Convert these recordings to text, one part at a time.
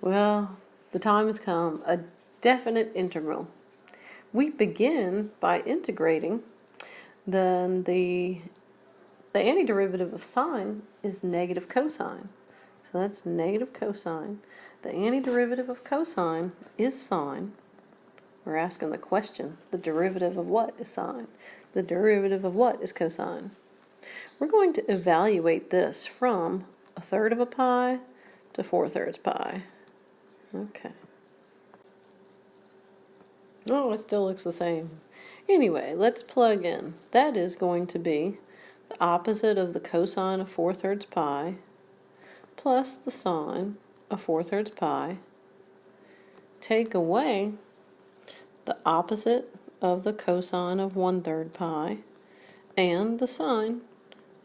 Well, the time has come, a definite integral. We begin by integrating, then the antiderivative of sine is negative cosine. So that's negative cosine. The antiderivative of cosine is sine. We're asking the question, the derivative of what is sine? The derivative of what is cosine? We're going to evaluate this from 1/3 of a pi to 4/3 pi. Okay. Oh, it still looks the same. Anyway, let's plug in. That is going to be the opposite of the cosine of 4/3 pi plus the sine of 4/3 pi. Take away the opposite of the cosine of 1/3 pi and the sine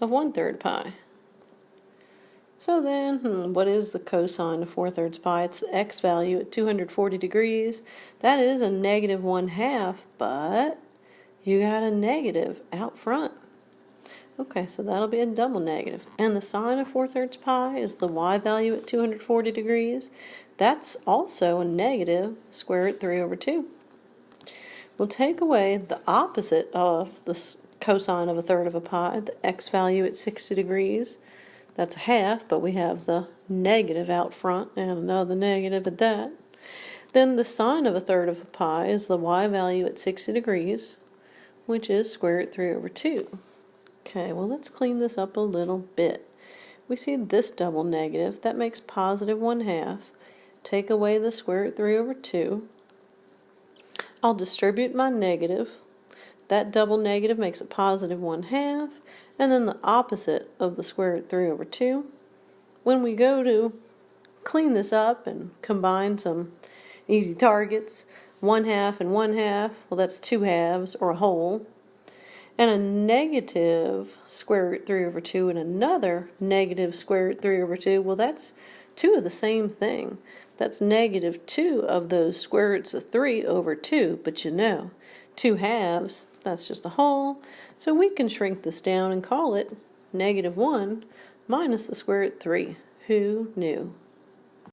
of 1/3 pi. So then, what is the cosine of 4/3 pi? It's the x value at 240 degrees. That is a negative 1/2, but you got a negative out front. Okay, so that'll be a double negative. And the sine of 4/3 pi is the y value at 240 degrees. That's also a negative square root 3/2. We'll take away the opposite of the cosine of 1/3 of a pi, the x value at 60 degrees. That's a half, but we have the negative out front and another negative at that. Then the sine of 1/3 of a pi is the y value at 60 degrees, which is square root 3/2. Okay, well, let's clean this up a little bit. We see this double negative. That makes positive 1/2. Take away the square root 3/2. I'll distribute my negative. That double negative makes a positive 1/2. And then the opposite of the square root 3/2. When we go to clean this up and combine some easy targets, 1/2 and 1/2, well, that's 2 halves or a whole. And a negative square root 3/2 and another negative square root 3/2, well, that's 2 of the same thing. That's negative 2 of those square roots of 3/2, but 2 halves, that's just a whole. So we can shrink this down and call it -1 minus the square root 3. Who knew?